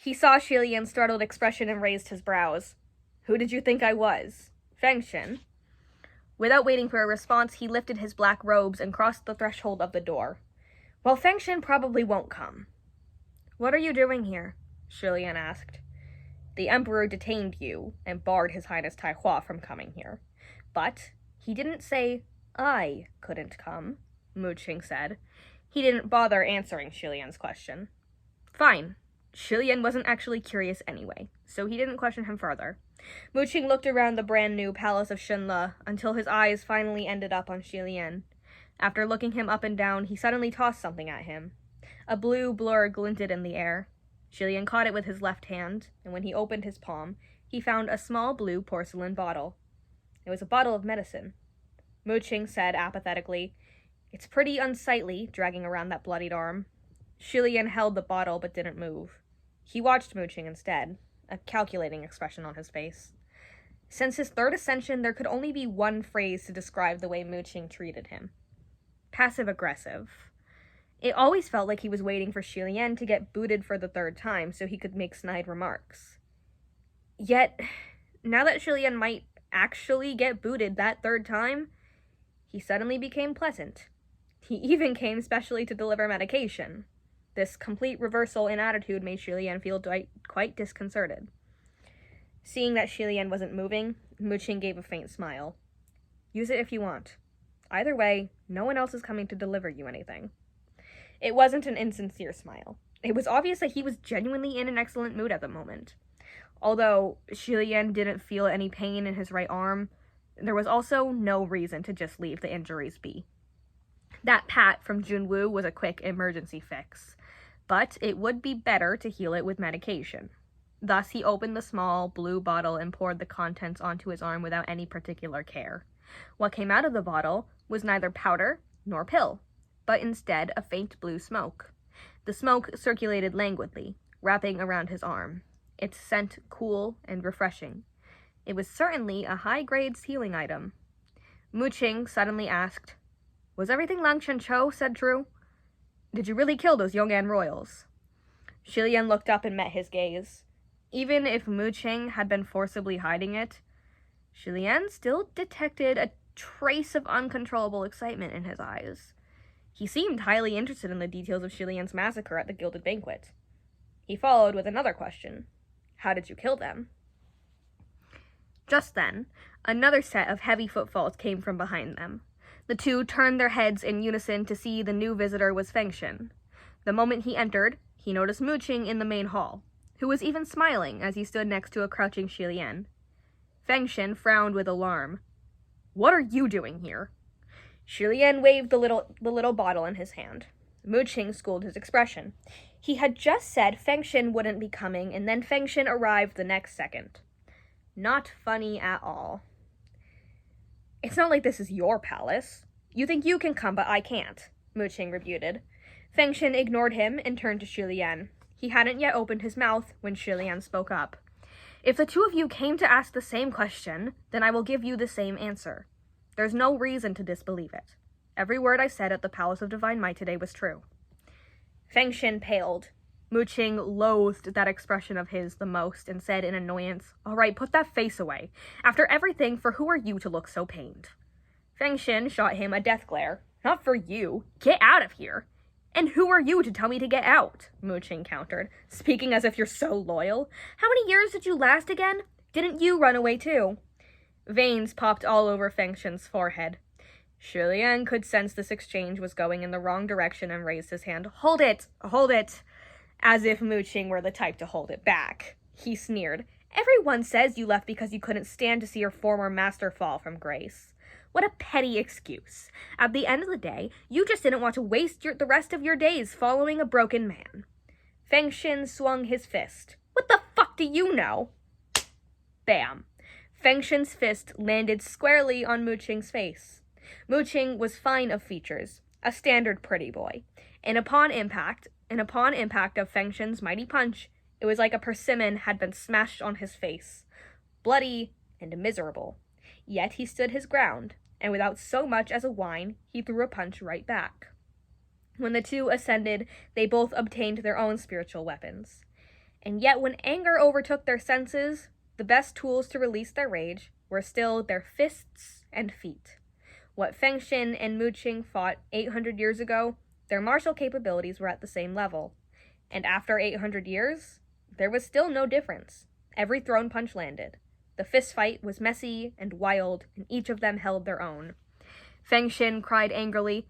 He saw Shilian's startled expression and raised his brows. Who did you think I was? Fengshen. Without waiting for a response, he lifted his black robes and crossed the threshold of the door. Well, Fengshen probably won't come. What are you doing here? Shilian asked. The Emperor detained you and barred His Highness Tai Hua from coming here. But he didn't say I couldn't come, Mooching said. He didn't bother answering Shilian's question. Fine. Shilian wasn't actually curious anyway, so he didn't question him further. Mooching looked around the brand new palace of Shenle until his eyes finally ended up on Shilian. After looking him up and down, he suddenly tossed something at him. A blue blur glinted in the air. Shilian caught it with his left hand, and when he opened his palm, he found a small blue porcelain bottle. It was a bottle of medicine. Mooching said apathetically, It's pretty unsightly, dragging around that bloodied arm. Shilian held the bottle but didn't move. He watched Mooching instead, a calculating expression on his face. Since his third ascension, there could only be one phrase to describe the way Mooching treated him. Passive-aggressive. It always felt like he was waiting for Shilian to get booted for the third time so he could make snide remarks. Yet, now that Shilian might actually get booted that third time, he suddenly became pleasant. He even came specially to deliver medication. This complete reversal in attitude made Shilian feel quite disconcerted. Seeing that Shilian wasn't moving, Mooching gave a faint smile. Use it if you want. Either way, no one else is coming to deliver you anything. It wasn't an insincere smile. It was obvious that he was genuinely in an excellent mood at the moment. Although Shilian didn't feel any pain in his right arm, there was also no reason to just leave the injuries be. That pat from Junwoo was a quick emergency fix, but it would be better to heal it with medication. Thus, he opened the small blue bottle and poured the contents onto his arm without any particular care. What came out of the bottle was neither powder nor pill, but instead a faint blue smoke. The smoke circulated languidly, wrapping around his arm, its scent cool and refreshing. It was certainly a high-grade healing item. Mooching suddenly asked, Was everything Lang Chen-cho said true? Did you really kill those Yong'an royals? Shilian looked up and met his gaze. Even if Mooching had been forcibly hiding it, Shilian still detected a trace of uncontrollable excitement in his eyes. He seemed highly interested in the details of Shilian's massacre at the Gilded Banquet. He followed with another question. How did you kill them? Just then, another set of heavy footfalls came from behind them. The two turned their heads in unison to see the new visitor was Fengshen. The moment he entered, he noticed Mooching in the main hall, who was even smiling as he stood next to a crouching Shilian. Fengshen frowned with alarm. What are you doing here? Shilian waved the little bottle in his hand. Mooching schooled his expression. He had just said Fengshen wouldn't be coming, and then Fengshen arrived the next second. Not funny at all. It's not like this is your palace. You think you can come, but I can't, Mooching rebuted. Fengshen ignored him and turned to Shilian. He hadn't yet opened his mouth when Shilian spoke up. If the two of you came to ask the same question, then I will give you the same answer. There's no reason to disbelieve it. Every word I said at the Palace of Divine Might today was true. Fengshen paled. Mooching loathed that expression of his the most and said in annoyance, All right, put that face away. After everything, for who are you to look so pained? Fengshen shot him a death glare. Not for you. Get out of here. And who are you to tell me to get out? Mooching countered, speaking as if you're so loyal. How many years did you last again? Didn't you run away too? Veins popped all over Fengshen's forehead. Shilian could sense this exchange was going in the wrong direction and raised his hand. Hold it! Hold it! As if Mooching were the type to hold it back. He sneered. Everyone says you left because you couldn't stand to see your former master fall from grace. What a petty excuse. At the end of the day, you just didn't want to waste the rest of your days following a broken man. Fengshen swung his fist. What the fuck do you know? Bam. Fengshen's fist landed squarely on Mooching's face. Mooching was fine of features, a standard pretty boy, and upon impact of Fengshen's mighty punch, it was like a persimmon had been smashed on his face, bloody and miserable. Yet he stood his ground, and without so much as a whine, he threw a punch right back. When the two ascended, they both obtained their own spiritual weapons. And yet when anger overtook their senses, the best tools to release their rage were still their fists and feet. What Fengxian and Mooching fought 800 years ago, their martial capabilities were at the same level. And after 800 years, there was still no difference. Every thrown punch landed. The fist fight was messy and wild, and each of them held their own. Fengxian cried angrily,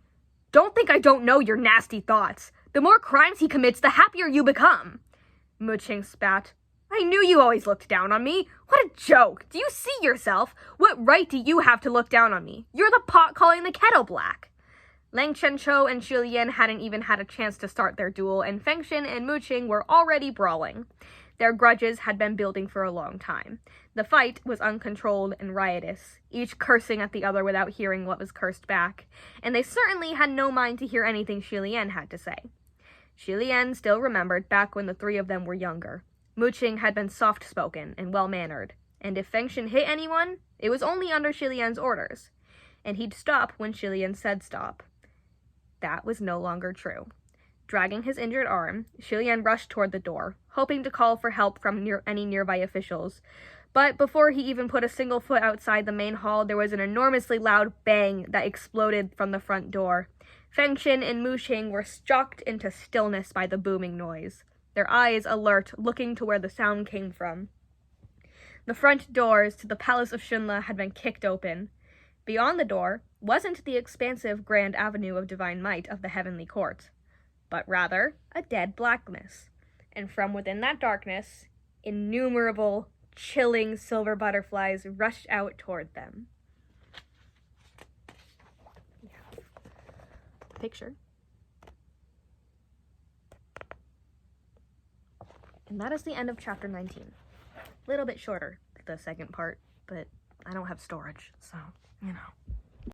"Don't think I don't know your nasty thoughts. The more crimes he commits, the happier you become." Mooching spat, "I knew you always looked down on me. What a joke. Do you see yourself? What right do you have to look down on me? You're the pot calling the kettle black." Lang Chenchou and Xu Lian hadn't even had a chance to start their duel, and Fengxian and Mooching were already brawling. Their grudges had been building for a long time. The fight was uncontrolled and riotous, each cursing at the other without hearing what was cursed back, and they certainly had no mind to hear anything Xu Lian had to say. Xu Lian still remembered back when the three of them were younger. Mooching had been soft-spoken and well-mannered, and if Fengxian hit anyone, it was only under Xu Lian's orders, and he'd stop when Xu Lian said stop. That was no longer true. Dragging his injured arm, Xu Lian rushed toward the door, hoping to call for help from any nearby officials. But before he even put a single foot outside the main hall, there was an enormously loud bang that exploded from the front door. Fengxian and Mooching were shocked into stillness by the booming noise, their eyes alert, looking to where the sound came from. The front doors to the Palace of Shunla had been kicked open. Beyond the door wasn't the expansive grand avenue of divine might of the heavenly court, but rather a dead blackness. And from within that darkness, innumerable, chilling silver butterflies rushed out toward them. Picture. And that is the end of chapter 19. A little bit shorter, the second part, but I don't have storage, so,